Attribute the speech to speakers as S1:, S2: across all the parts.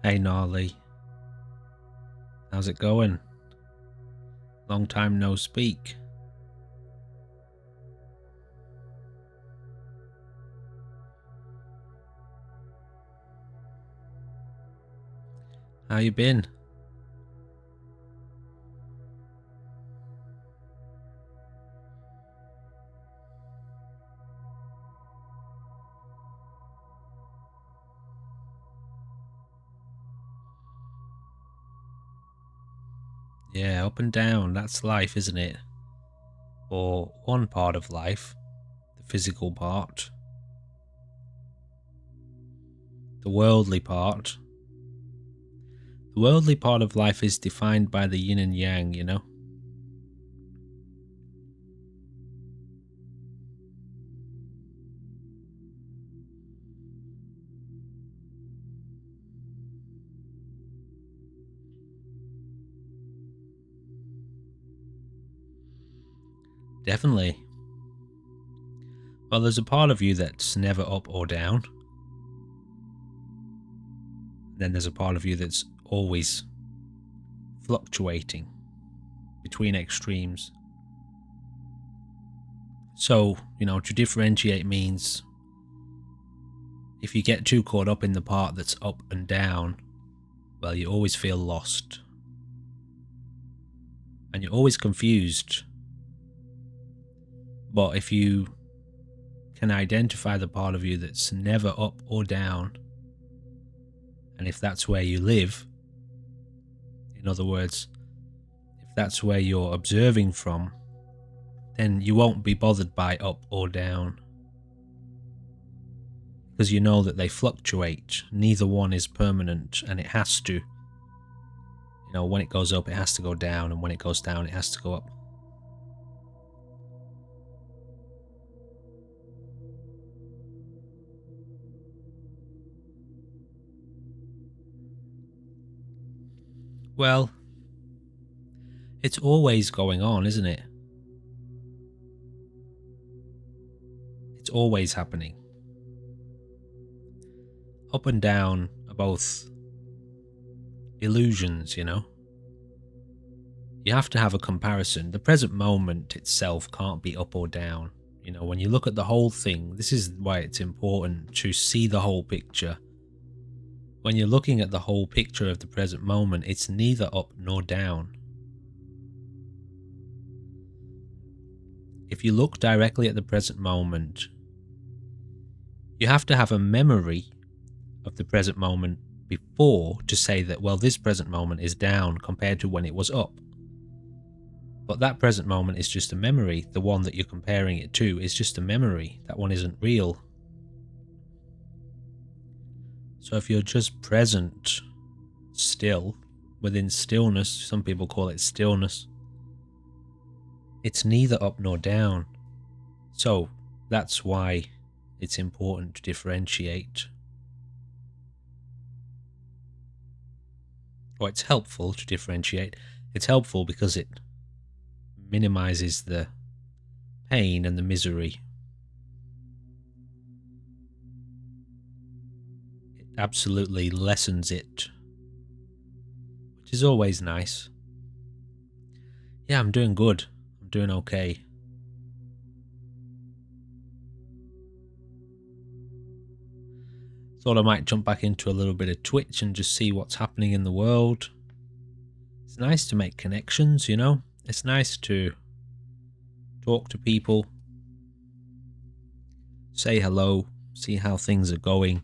S1: Hey Gnarly, how's it going? Long time no speak. How you been? Yeah, up and down, that's life, isn't it? Or one part of life, the physical part. The worldly part. The worldly part of life is defined by the yin and yang, you know? Definitely. Well, there's a part of you that's never up or down. Then there's a part of you that's always fluctuating between extremes. So, to differentiate means if you get too caught up in the part that's up and down, well, you always feel lost. And you're always confused. But if you can identify the part of you that's never up or down, and if that's where you live, in other words, if that's where you're observing from, then you won't be bothered by up or down. Because you know that they fluctuate. Neither one is permanent, and it has to. When it goes up, it has to go down, and when it goes down, it has to go up. Well, it's always going on, isn't it? It's always happening. Up and down are both illusions, You have to have a comparison. The present moment itself can't be up or down. When you look at the whole thing, this is why it's important to see the whole picture. When you're looking at the whole picture of the present moment, it's neither up nor down. If you look directly at the present moment, you have to have a memory of the present moment before to say that, well, this present moment is down compared to when it was up. But that present moment is just a memory. The one that you're comparing it to is just a memory. That one isn't real. So if you're just present, still, within stillness, some people call it stillness, it's neither up nor down. So that's why it's important to differentiate. Or it's helpful to differentiate. It's helpful because it minimizes the pain and the misery. It absolutely lessens it, which is always nice. Yeah, I'm doing good. I'm doing okay. Thought I might jump back into a little bit of Twitch and just see what's happening in the world. It's nice to make connections, you know? It's nice to talk to people, say hello, see how things are going.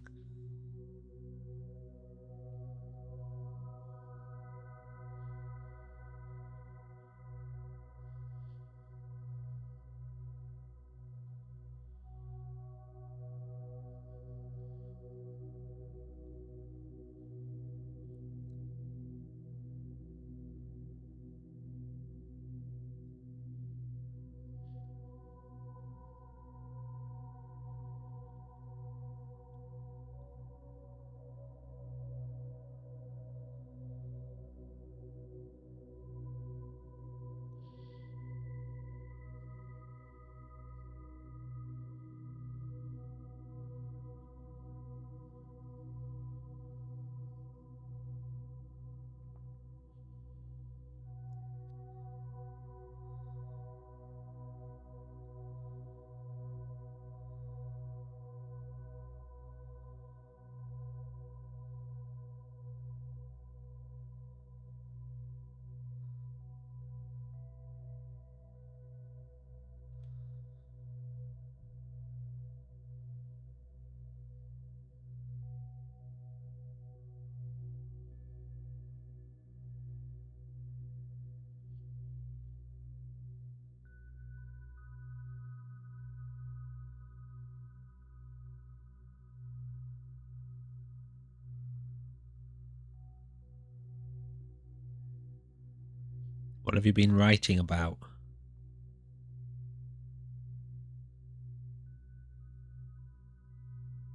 S1: What have you been writing about?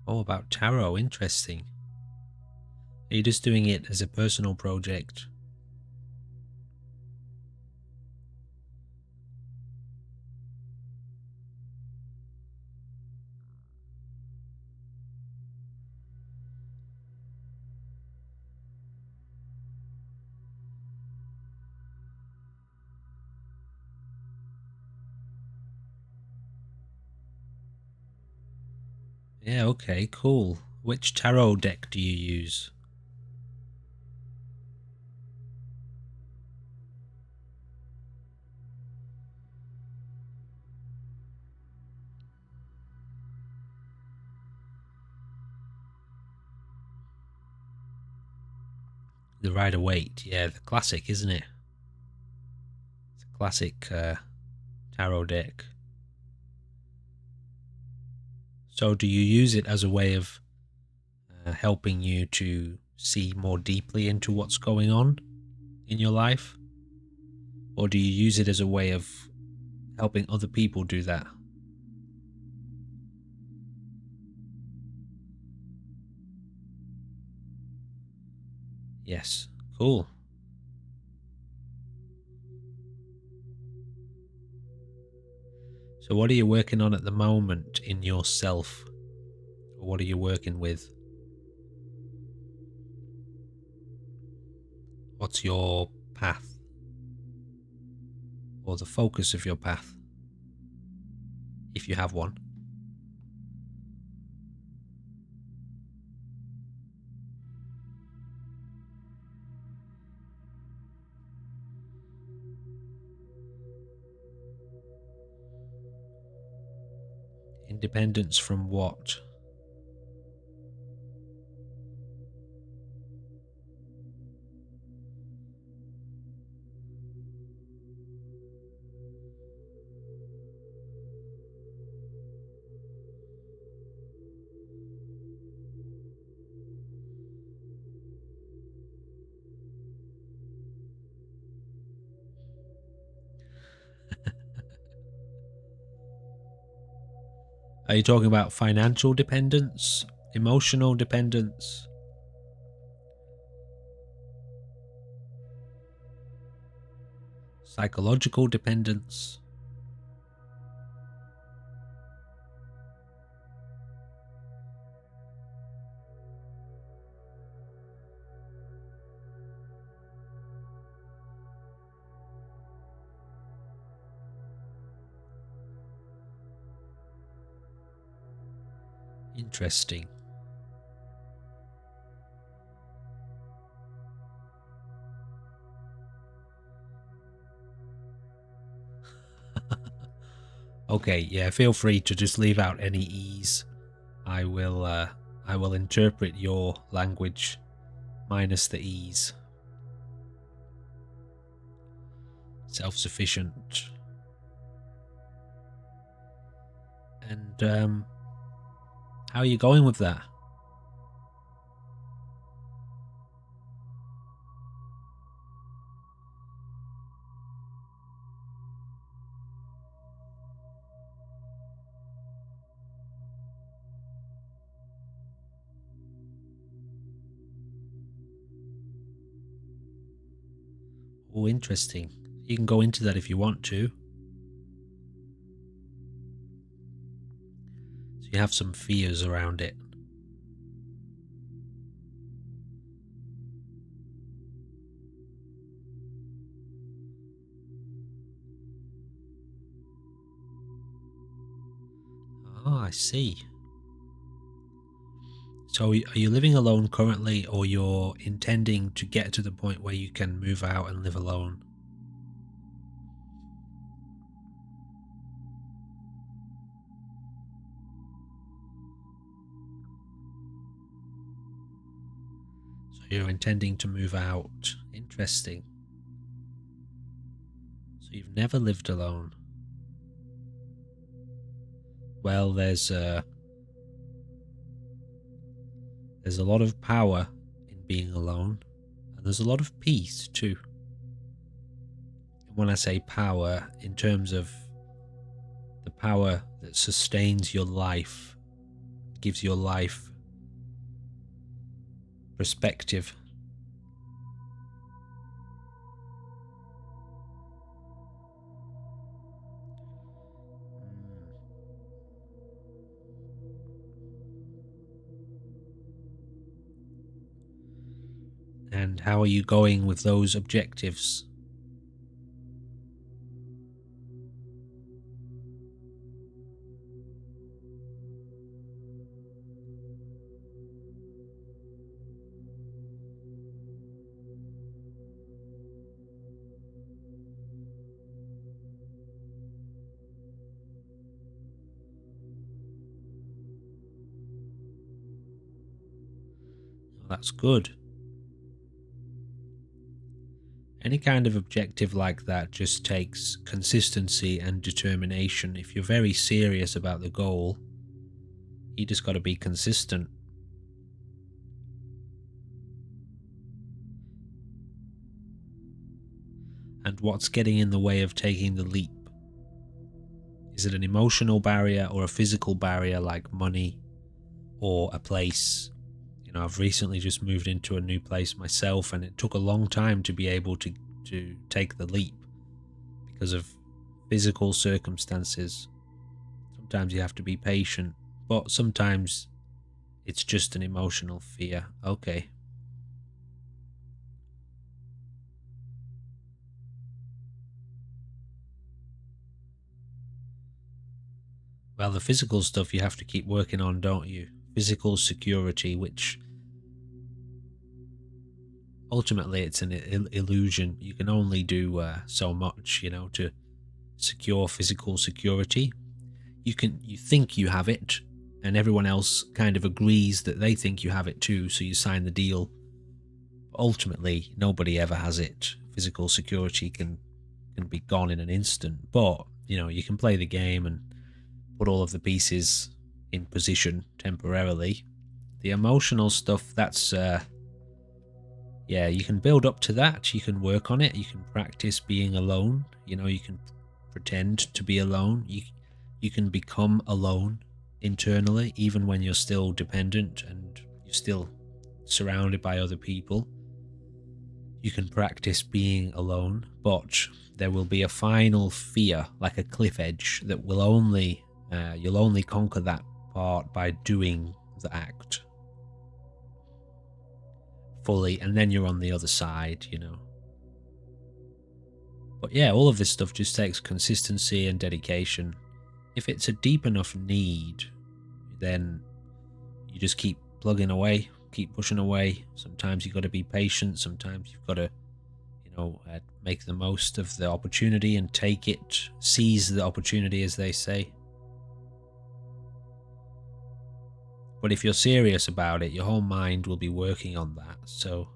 S1: Oh, about tarot. Interesting. Are you just doing it as a personal project? Yeah, okay, cool. Which tarot deck do you use? The Rider-Waite. Yeah, the classic, isn't it? It's a classic tarot deck. So do you use it as a way of helping you to see more deeply into what's going on in your life? Or do you use it as a way of helping other people do that? Yes, cool. So what are you working on at the moment in yourself? Or what are you working with? What's your path? Or the focus of your path? If you have one. Independence from what? Are you talking about financial dependence? Emotional dependence? Psychological dependence? Interesting. Okay, yeah, feel free to just leave out any E's. I will interpret your language minus the E's. Self-sufficient. And how are you going with that? Oh, interesting. You can go into that if you want to. So you have some fears around it. Oh, I see. So are you living alone currently, or you're intending to get to the point where you can move out and live alone? So you're intending to move out. Interesting. So you've never lived alone. Well, there's a lot of power in being alone, and there's a lot of peace too. And when I say power, in terms of the power that sustains your life, gives your life perspective. And how are you going with those objectives? That's good. Any kind of objective like that just takes consistency and determination. If you're very serious about the goal, you just got to be consistent. And what's getting in the way of taking the leap? Is it an emotional barrier or a physical barrier like money or a place? You know, I've recently just moved into a new place myself, and it took a long time to be able to take the leap because of physical circumstances. Sometimes you have to be patient, but sometimes it's just an emotional fear. Okay. Well, the physical stuff you have to keep working on, don't you? Physical security, which ultimately it's an illusion. You can only do so much, you know, to secure physical security. You think you have it, and everyone else kind of agrees that they think you have it too, so you sign the deal. But ultimately, nobody ever has it. Physical security can be gone in an instant, but you know, you can play the game and put all of the pieces in position temporarily. The emotional stuff, that's yeah, you can build up to that. You can work on it. You can practice being alone. You know, you can pretend to be alone. You can become alone internally, even when you're still dependent and you're still surrounded by other people. You can practice being alone, but there will be a final fear, like a cliff edge, that will only you'll only conquer that part by doing the act fully, and then you're on the other side, you know. But yeah, all of this stuff just takes consistency and dedication. If it's a deep enough need, then you just keep plugging away, keep pushing away. Sometimes you've got to be patient. Sometimes you've got to, make the most of the opportunity and take it, seize the opportunity, as they say. But if you're serious about it, your whole mind will be working on that. So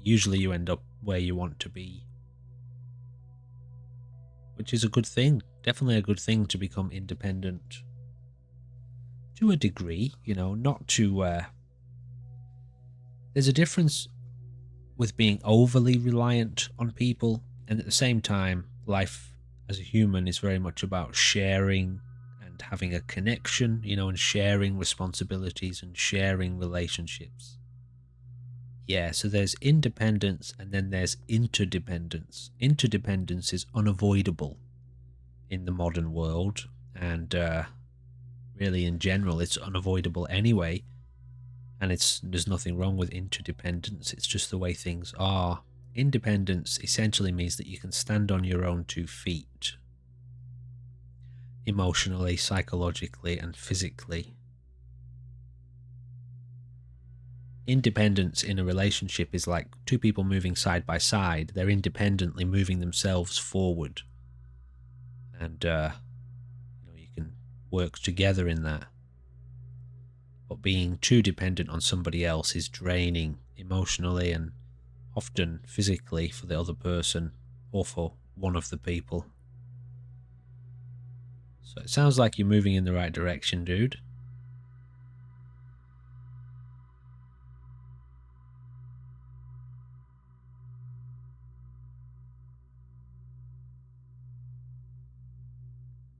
S1: usually you end up where you want to be, which is a good thing. Definitely a good thing to become independent to a degree, not to. There's a difference with being overly reliant on people, and at the same time, life as a human is very much about sharing and having a connection, and sharing responsibilities and sharing relationships. Yeah, so there's independence and then there's interdependence. Interdependence is unavoidable in the modern world, and really in general, it's unavoidable anyway. And there's nothing wrong with interdependence, it's just the way things are. Independence essentially means that you can stand on your own 2 feet, emotionally, psychologically, and physically. Independence in a relationship is like 2 people moving side by side. They're independently moving themselves forward, and you can work together in that. But being too dependent on somebody else is draining emotionally and often physically for the other person or for one of the people. So it sounds like you're moving in the right direction, dude.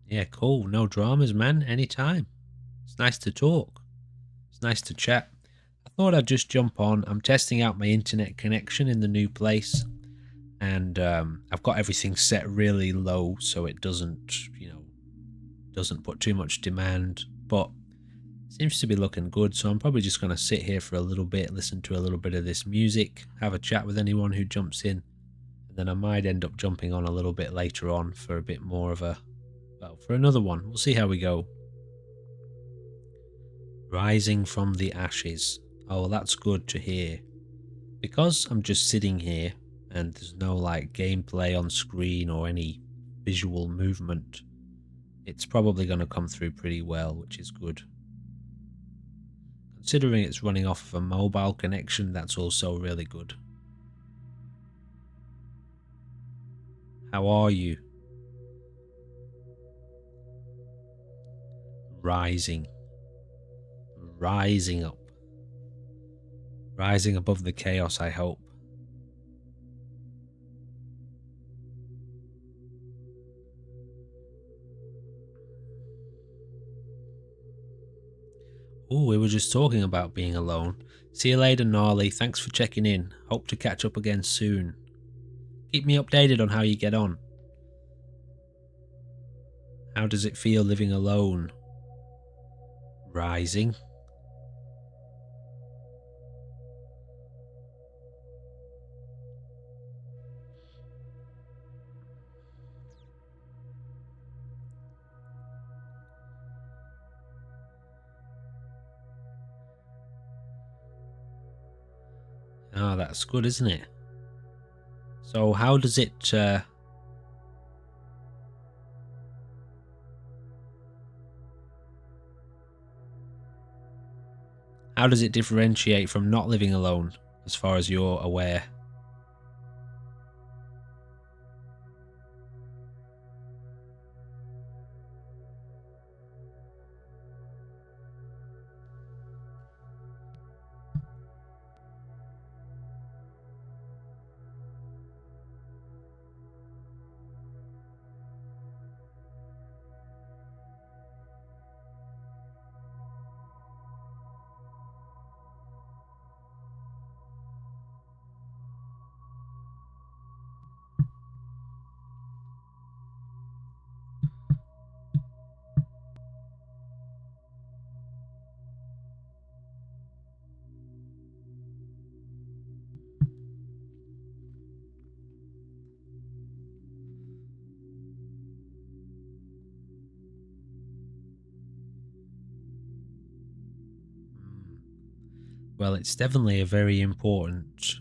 S1: Yeah, cool. No dramas, man. Anytime. It's nice to talk. It's nice to chat. I thought I'd just jump on. I'm testing out my internet connection in the new place, and I've got everything set really low so it doesn't put too much demand, but seems to be looking good. So I'm probably just going to sit here for a little bit, listen to a little bit of this music, have a chat with anyone who jumps in, and then I might end up jumping on a little bit later on for a bit more of for another one. We'll see how we go. Rising from the ashes. Oh, that's good to hear. Because I'm just sitting here and there's no gameplay on screen or any visual movement, it's probably going to come through pretty well, which is good. Considering it's running off of a mobile connection, that's also really good. How are you? Rising. Rising up. Rising above the chaos, I hope. Oh, we were just talking about being alone. See you later, Gnarly. Thanks for checking in. Hope to catch up again soon. Keep me updated on how you get on. How does it feel living alone? Rising. Ah, that's good, isn't it? So how does it differentiate from not living alone, as far as you're aware? well, it's definitely a very important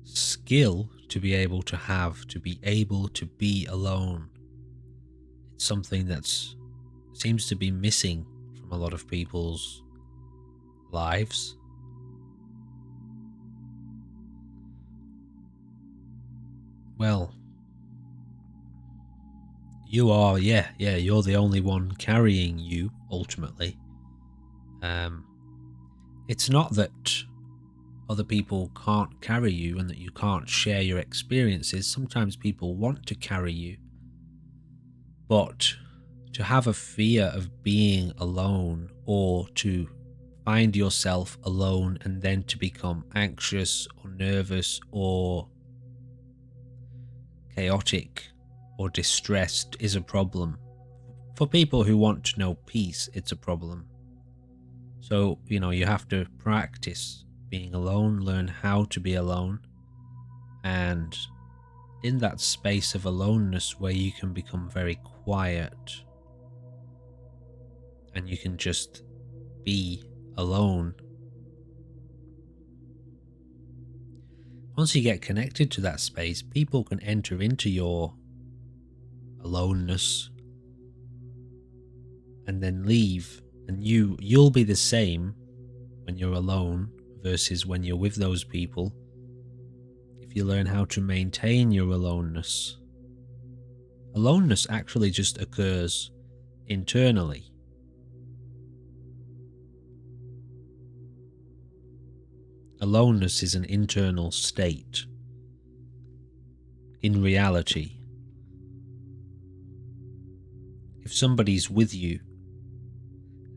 S1: skill to be able to have, to be able to be alone. It's something that seems to be missing from a lot of people's lives. Well, you are, you're the only one carrying you, ultimately. It's not that other people can't carry you and that you can't share your experiences. Sometimes people want to carry you, but to have a fear of being alone, or to find yourself alone and then to become anxious or nervous or chaotic or distressed, is a problem. For people who want to know peace, it's a problem. So, you have to practice being alone, learn how to be alone, and in that space of aloneness where you can become very quiet and you can just be alone. Once you get connected to that space, people can enter into your aloneness and then leave, and you'll be the same when you're alone versus when you're with those people, if you learn how to maintain your aloneness. Aloneness actually just occurs internally. Aloneness is an internal state. In reality, if somebody's with you,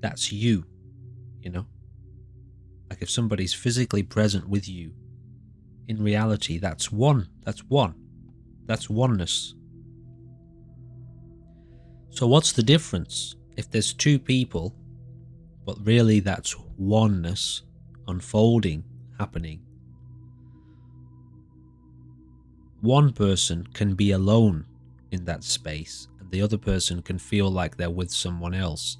S1: that's you, Like if somebody's physically present with you, in reality, that's one. That's oneness. So what's the difference? If there's two people, but really that's oneness unfolding, happening. One person can be alone in that space, and the other person can feel like they're with someone else.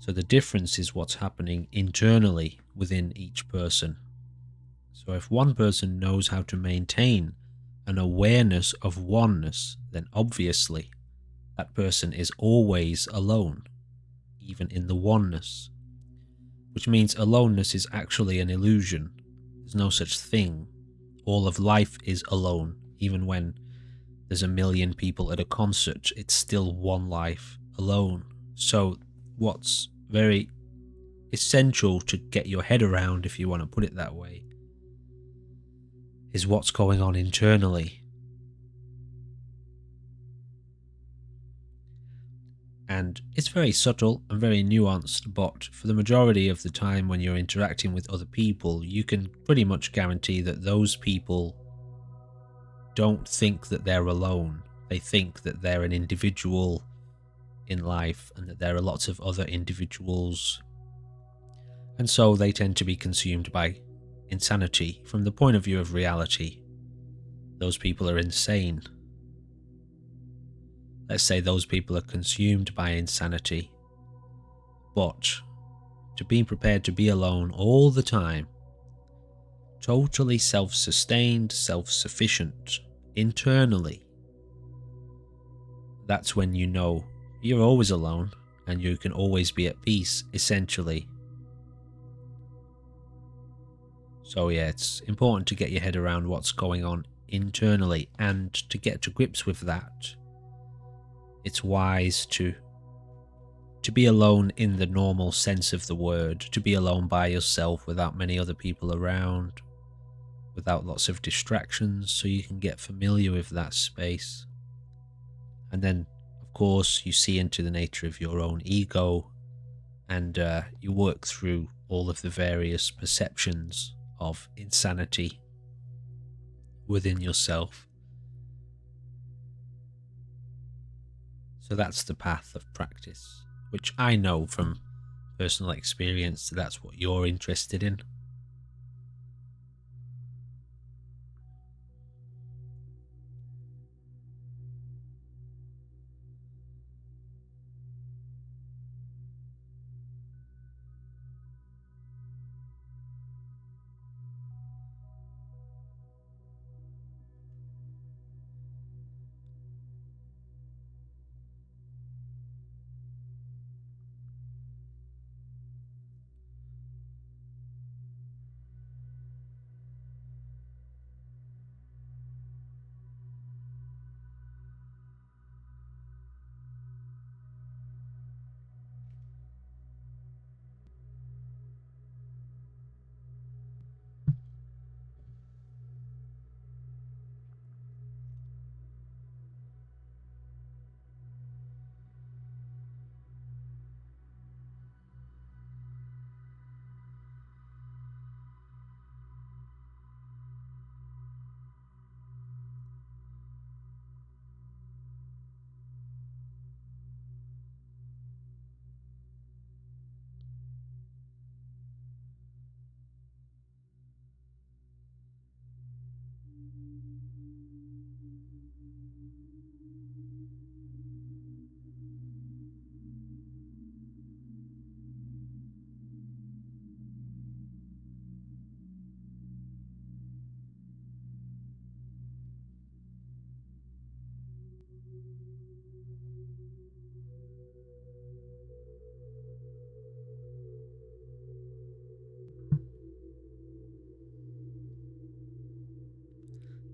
S1: So the difference is what's happening internally within each person. So if one person knows how to maintain an awareness of oneness, then obviously that person is always alone, even in the oneness. Which means aloneness is actually an illusion. There's no such thing. All of life is alone. Even when there's a million people at a concert, it's still one life alone. So what's very essential to get your head around, if you want to put it that way, is what's going on internally. And it's very subtle and very nuanced, but for the majority of the time when you're interacting with other people, you can pretty much guarantee that those people don't think that they're alone. They think that they're an individual in life and that there are lots of other individuals. And so they tend to be consumed by insanity. From the point of view of reality, those people are insane. Let's say those people are consumed by insanity. But to be prepared to be alone all the time, totally self-sustained, self-sufficient, internally, that's when you know you're always alone and you can always be at peace, essentially. So yeah, it's important to get your head around what's going on internally, and to get to grips with that, it's wise to be alone in the normal sense of the word, to be alone by yourself without many other people around, without lots of distractions, so you can get familiar with that space. And then, of course, you see into the nature of your own ego, and you work through all of the various perceptions of insanity within yourself. So that's the path of practice, which I know from personal experience that's what you're interested in.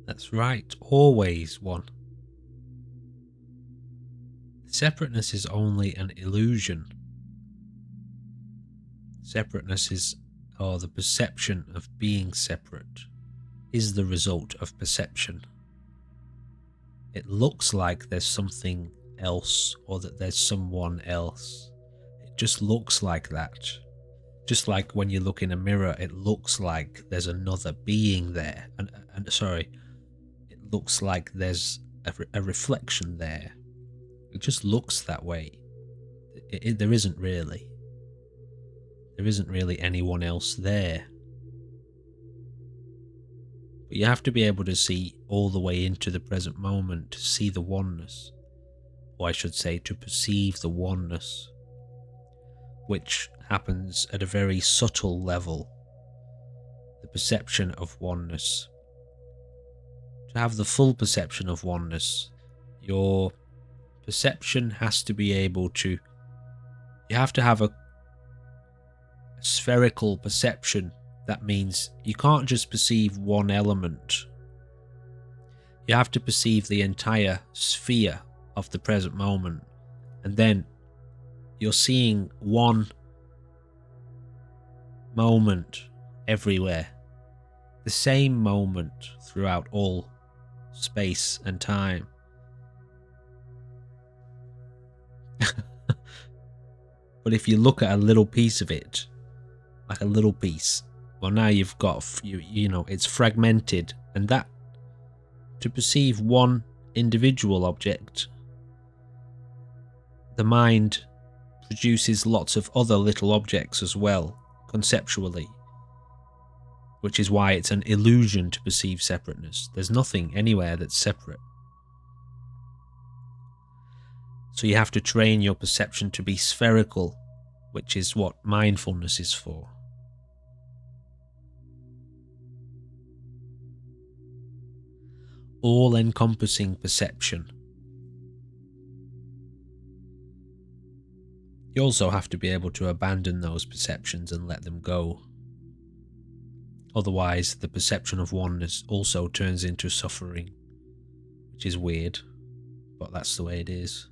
S1: That's right, always one. Separateness is only an illusion. Separateness is, or the perception of being separate, is the result of perception. It looks like there's something else or that there's someone else. It just looks like that. Just like when you look in a mirror, it looks like there's another being there. And sorry, it looks like there's a reflection there. It just looks that way. There isn't really. There isn't really anyone else there. But you have to be able to see all the way into the present moment to see the oneness. Or I should say, to perceive the oneness, which happens at a very subtle level. The perception of oneness. To have the full perception of oneness, your perception has to be able to, you have to have a spherical perception. That means you can't just perceive one element. You have to perceive the entire sphere of the present moment, and then you're seeing one moment everywhere, the same moment throughout all space and time. But if you look at a little piece of it, like a little piece, well, now you've got, you know, it's fragmented, and that, to perceive one individual object, the mind produces lots of other little objects as well, conceptually, which is why it's an illusion to perceive separateness. There's nothing anywhere that's separate. So you have to train your perception to be spherical, which is what mindfulness is for. All-encompassing perception. You also have to be able to abandon those perceptions and let them go. Otherwise, the perception of oneness also turns into suffering, which is weird, but that's the way it is.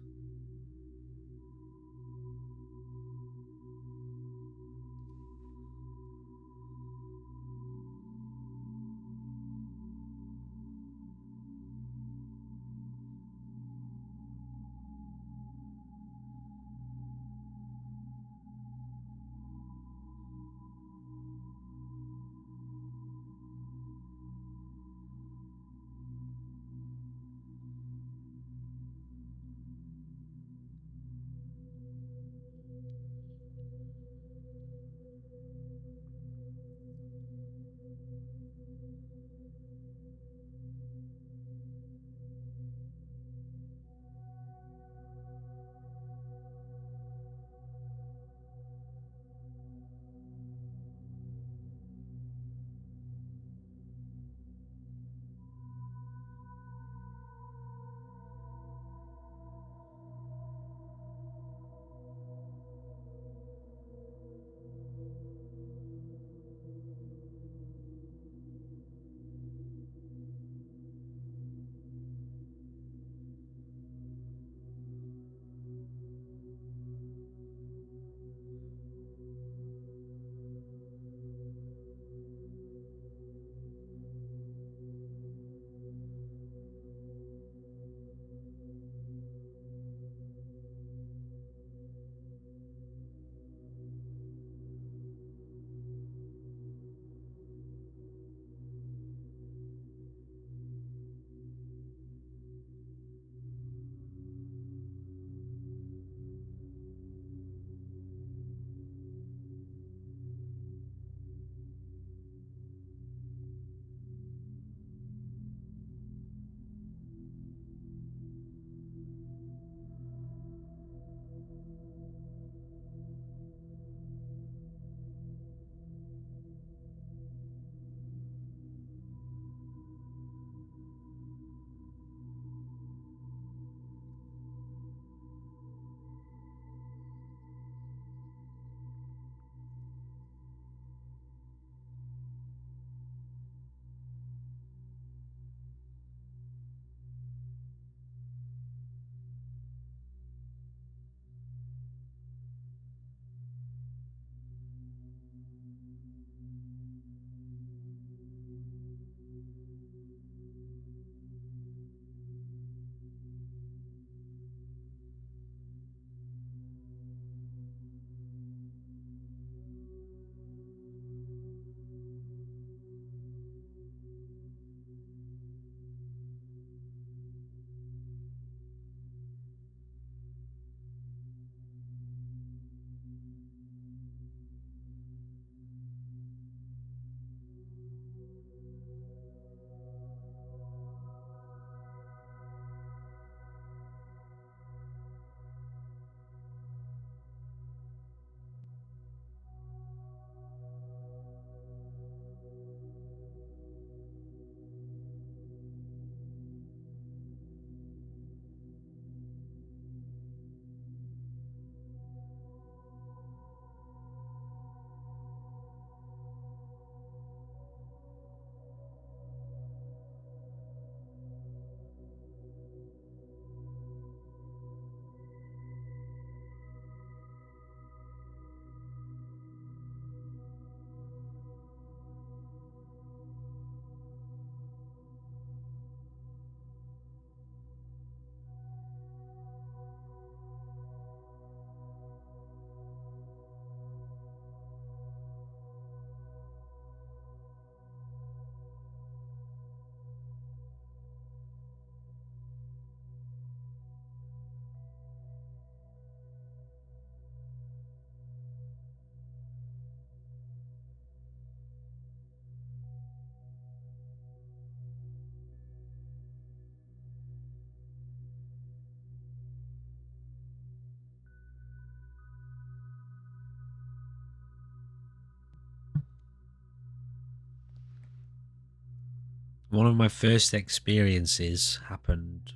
S1: One of my first experiences happened,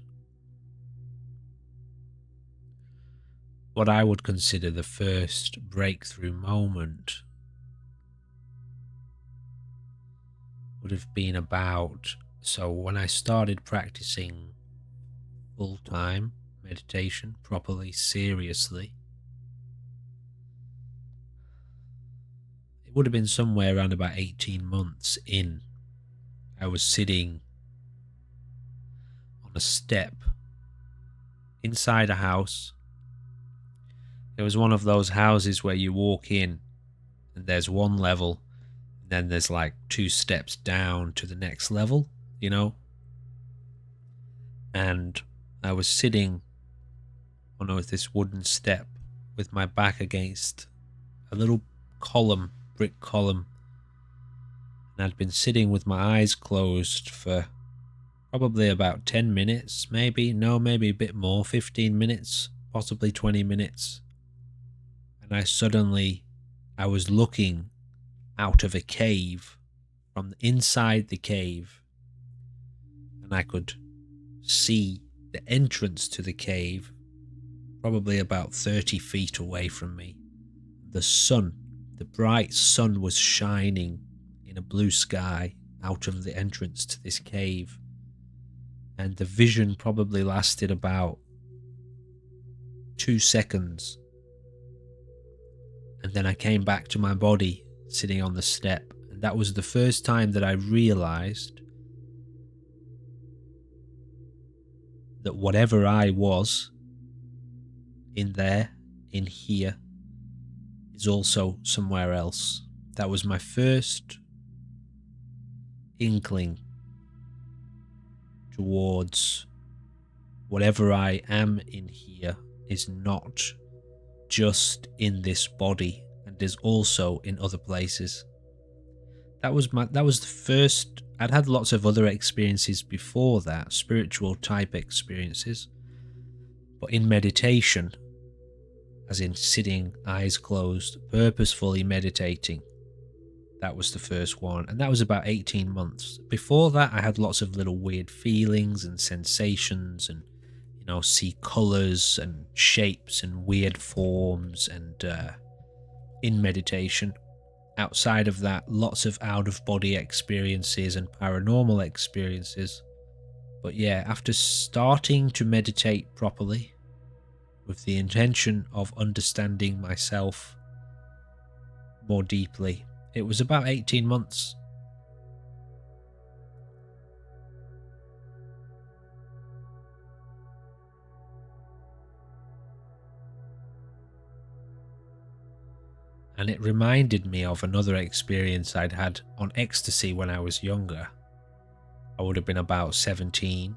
S1: what I would consider the first breakthrough moment would have been so when I started practicing full-time meditation properly, seriously, it would have been somewhere around about 18 months in. I was sitting on a step inside a house. It was one of those houses where you walk in and there's one level, and then there's like 2 steps down to the next level, you know? And I was sitting on this wooden step with my back against a little column, brick column. And I'd been sitting with my eyes closed for probably about 10 minutes, maybe a bit more, 15 minutes, possibly 20 minutes. And I was looking out of a cave, from inside the cave, and I could see the entrance to the cave probably about 30 feet away from me. The bright sun was shining in a blue sky out of the entrance to this cave, and the vision probably lasted about 2 seconds. And then I came back to my body sitting on the step, and that was the first time that I realized that whatever I was in here, is also somewhere else. That was my first inkling towards whatever I am in here is not just in this body and is also in other places. That was the first. I'd had lots of other experiences before that, spiritual type experiences, but in meditation, as in sitting, eyes closed, purposefully meditating, that was the first one, and that was about 18 months. Before that, I had lots of little weird feelings and sensations, and see colours and shapes and weird forms, and in meditation. Outside of that, lots of out-of-body experiences and paranormal experiences. But yeah, after starting to meditate properly, with the intention of understanding myself more deeply, it was about 18 months. And it reminded me of another experience I'd had on ecstasy when I was younger. I would have been about 16,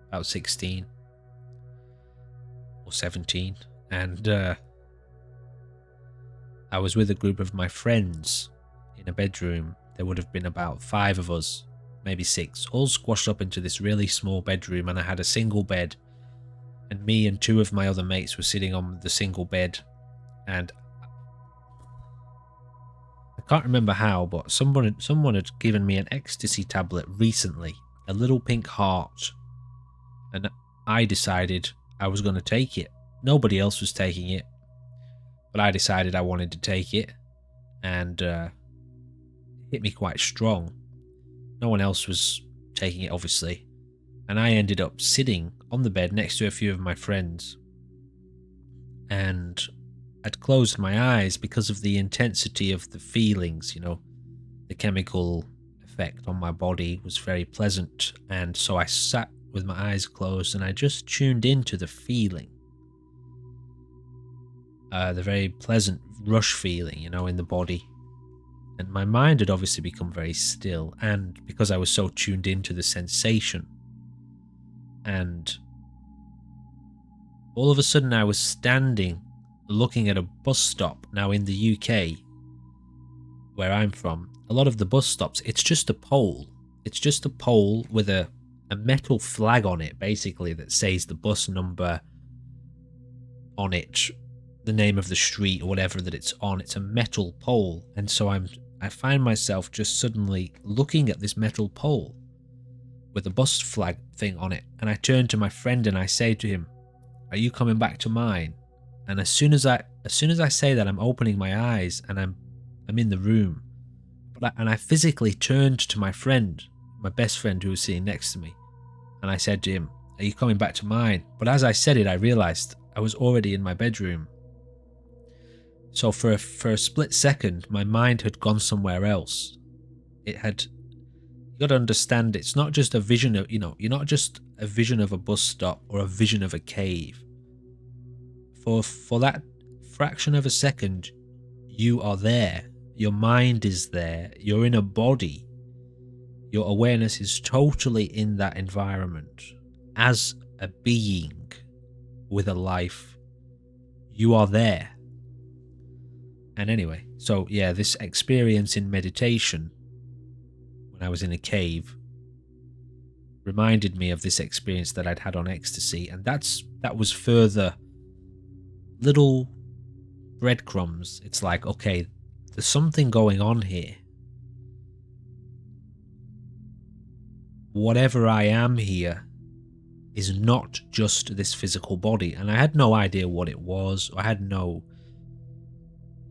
S1: about 16 or 17. And I was with a group of my friends in a bedroom. There would have been about 5 of us, maybe 6, all squashed up into this really small bedroom, and I had a single bed, and me and 2 of my other mates were sitting on the single bed. And I can't remember how, but someone had given me an ecstasy tablet recently, a little pink heart, and I decided I was going to take it. Nobody else was taking it, but I decided I wanted to take it, and it hit me quite strong. No one else was taking it, obviously, and I ended up sitting on the bed next to a few of my friends, and I'd closed my eyes because of the intensity of the feelings, the chemical effect on my body was very pleasant, and so I sat with my eyes closed and I just tuned into the feeling. The very pleasant rush feeling, in the body. And my mind had obviously become very still, and because I was so tuned into the sensation, and all of a sudden I was standing looking at a bus stop. Now in the UK, where I'm from, a lot of the bus stops, it's just a pole. It's just a pole with a metal flag on it, basically, that says the bus number on it, the name of the street or whatever that it's on. It's a metal pole. And so I'm I find myself just suddenly looking at this metal pole with a bus flag thing on it, and I turn to my friend and I say to him, "Are you coming back to mine?" And as soon as I say that, I'm opening my eyes and I'm in the room. And I physically turned to my friend, my best friend who was sitting next to me, and I said to him, "Are you coming back to mine?" But as I said it, I realized I was already in my bedroom. So for a split second, my mind had gone somewhere else. It had. You got to understand, it's not just a vision of, you're not just a vision of a bus stop or a vision of a cave. For that fraction of a second, you are there. Your mind is there. You're in a body. Your awareness is totally in that environment. As a being with a life, you are there. And anyway, so yeah, this experience in meditation when I was in a cave reminded me of this experience that I'd had on ecstasy, and that was further little breadcrumbs. It's like, okay, there's something going on here. Whatever I am here is not just this physical body. And I had no idea what it was. I had no,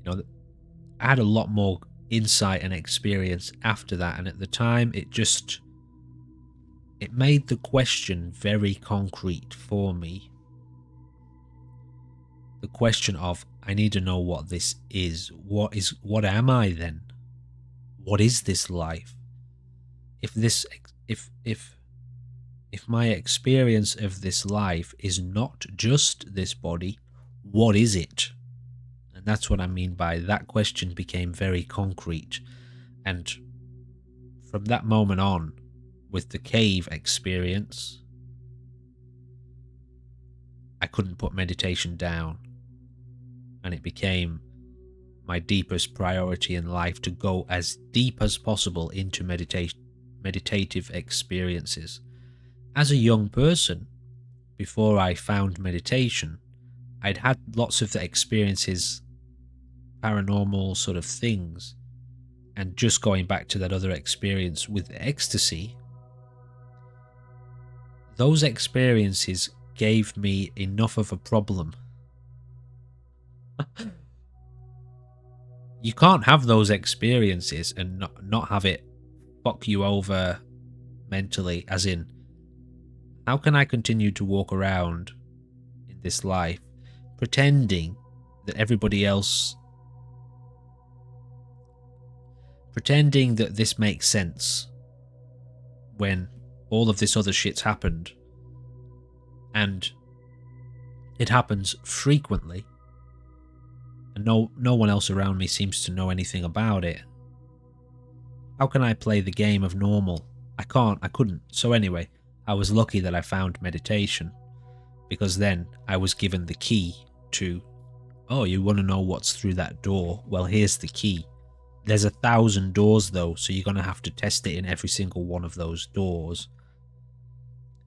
S1: I had a lot more insight and experience after that. And at the time, it made the question very concrete for me. The question of, I need to know what this is. What am I then? What is this life? If my experience of this life is not just this body, what is it? And that's what I mean by that question became very concrete. And from that moment on, with the cave experience, I couldn't put meditation down. And it became my deepest priority in life to go as deep as possible into meditative experiences. As a young person, before I found meditation, I'd had lots of the experiences, paranormal sort of things, and just going back to that other experience with ecstasy, those experiences gave me enough of a problem. You can't have those experiences and not have it fuck you over mentally, as in, how can I continue to walk around in this life pretending that this makes sense when all of this other shit's happened, and it happens frequently, and no one else around me seems to know anything about it. How can I play the game of normal? I couldn't. So anyway, I was lucky that I found meditation, because then I was given the key to, oh, you want to know what's through that door? Well, here's the key. There's 1,000 doors though, so you're going to have to test it in every single one of those doors.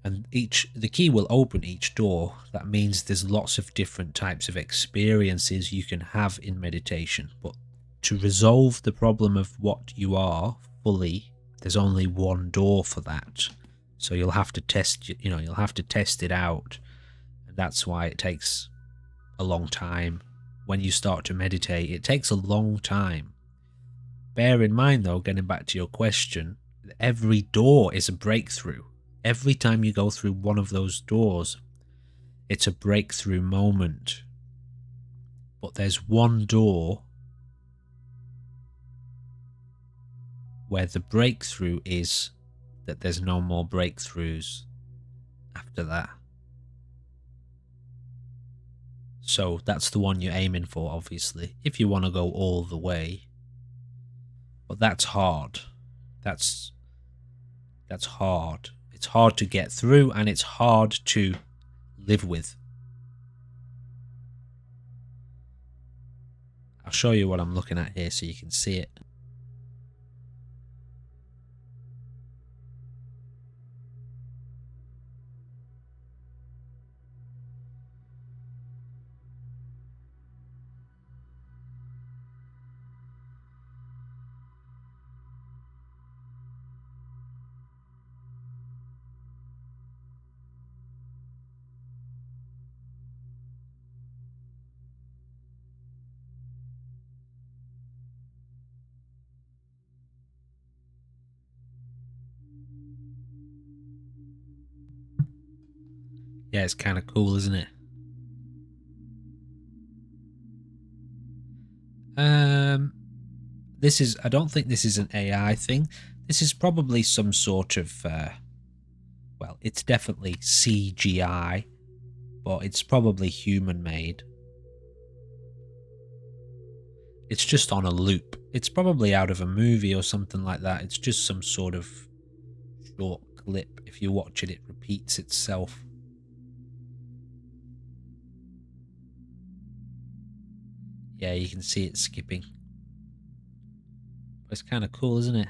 S1: And the key will open each door. That means there's lots of different types of experiences you can have in meditation. But to resolve the problem of what you are fully, there's only one door for that. So you'll have to test it out. And that's why it takes a long time. When you start to meditate, it takes a long time. Bear in mind though, getting back to your question, every door is a breakthrough. Every time you go through one of those doors, it's a breakthrough moment. But there's one door where the breakthrough is that there's no more breakthroughs after that. So that's the one you're aiming for, obviously, if you want to go all the way. But that's hard. That's hard. It's hard to get through, and it's hard to live with. I'll show you what I'm looking at here so you can see it. Yeah, it's kind of cool, isn't it? This is, I don't think this is an AI thing. This is probably some sort of, well, it's definitely CGI, but it's probably human made. It's just on a loop. It's probably out of a movie or something like that. It's just some sort of short clip. If you watch it, it repeats itself. Yeah, you can see it skipping. But it's kind of cool, isn't it?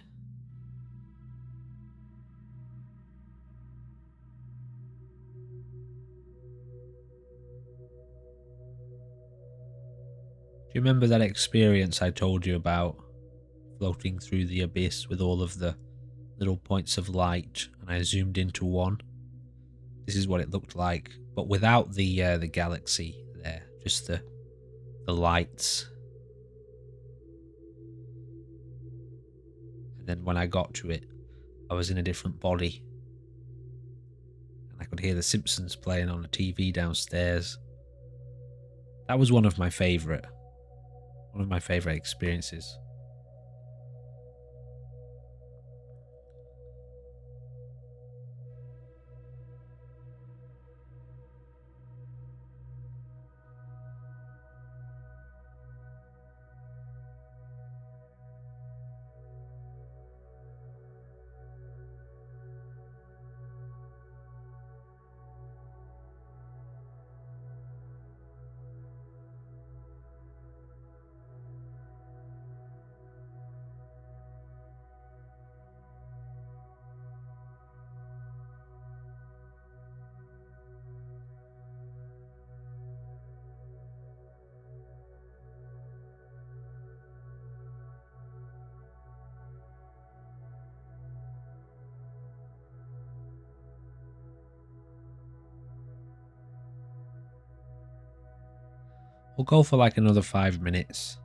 S1: Do you remember that experience I told you about? Floating through the abyss with all of the little points of light, and I zoomed into one. This is what it looked like, but without the galaxy there, just the lights. And then when I got to it, I was in a different body, and I could hear The Simpsons playing on a TV downstairs. That was one of my favorite experiences. We'll go for like another 5 minutes.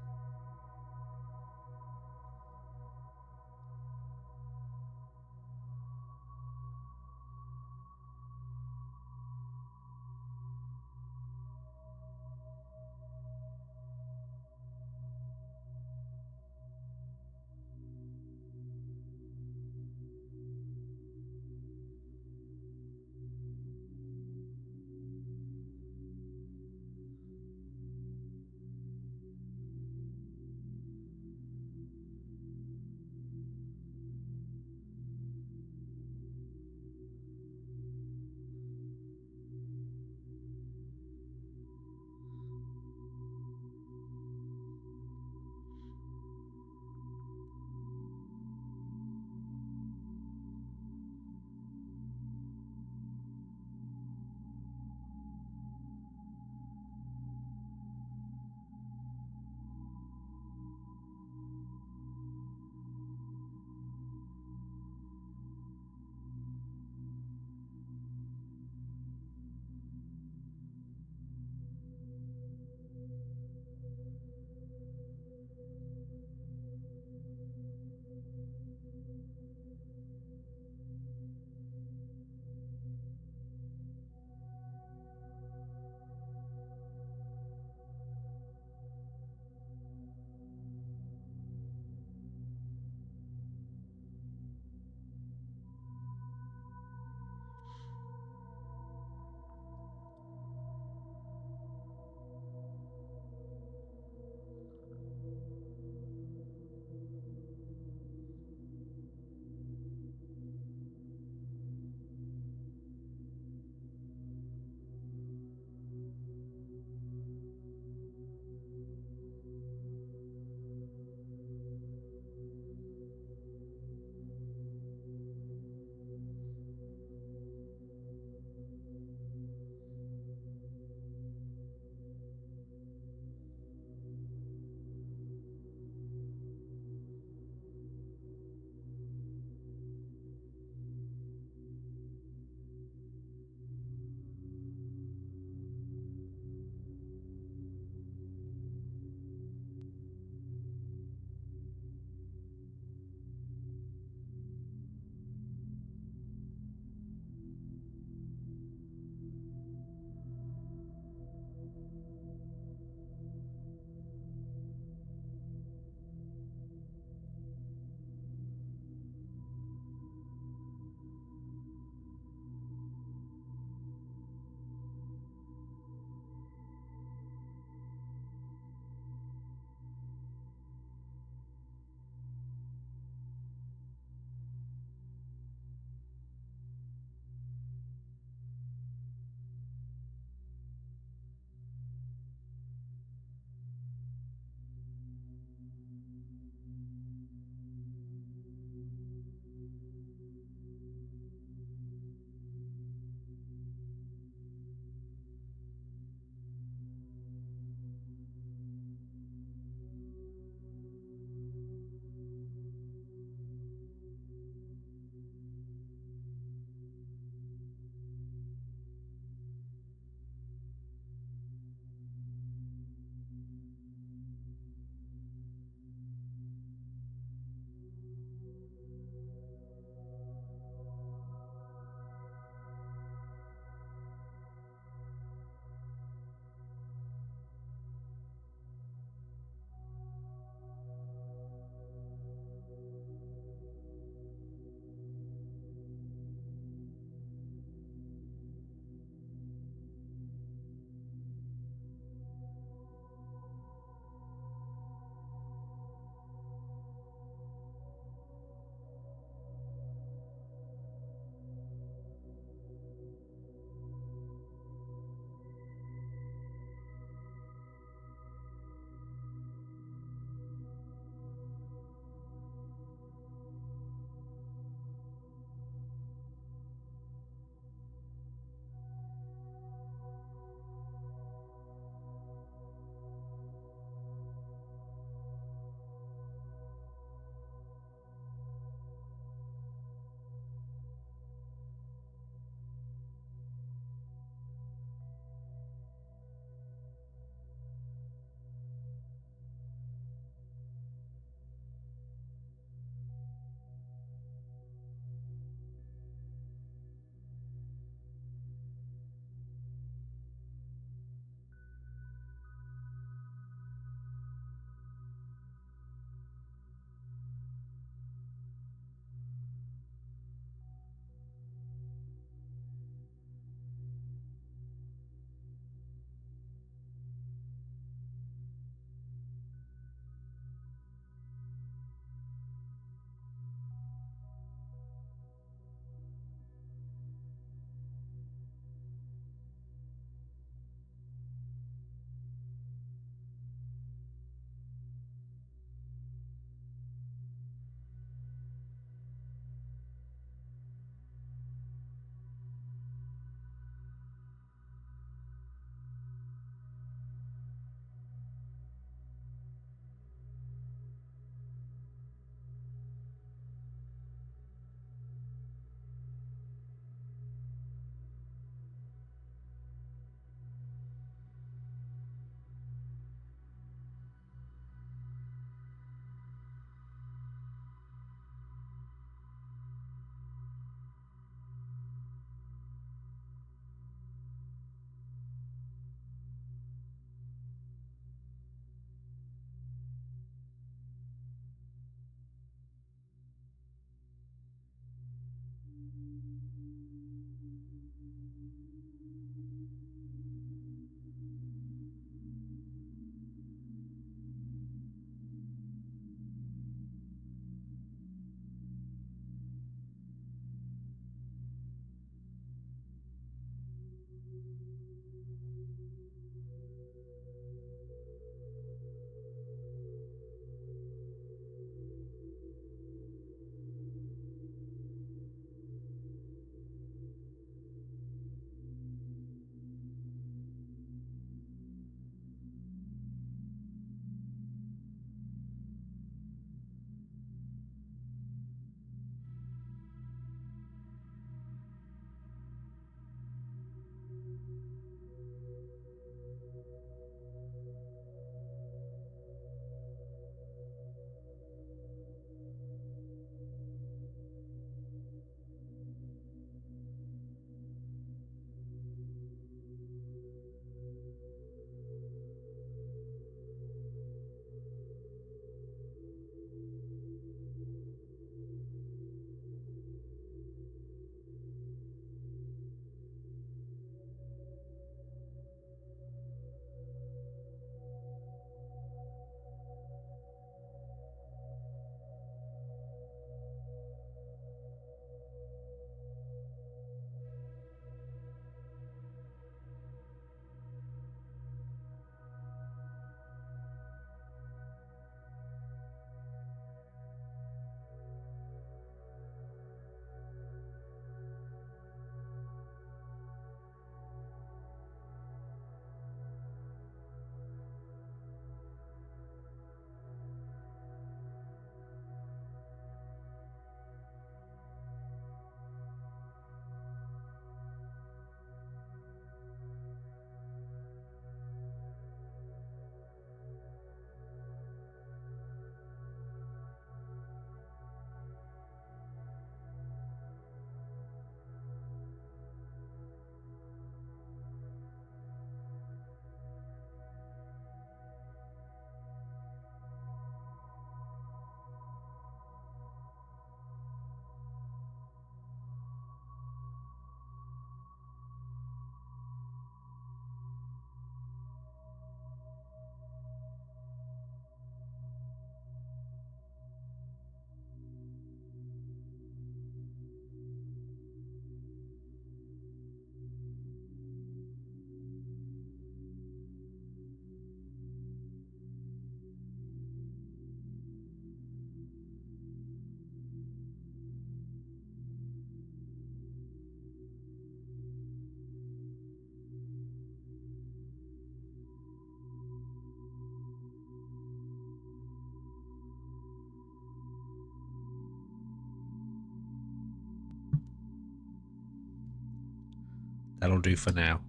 S1: That'll do for now.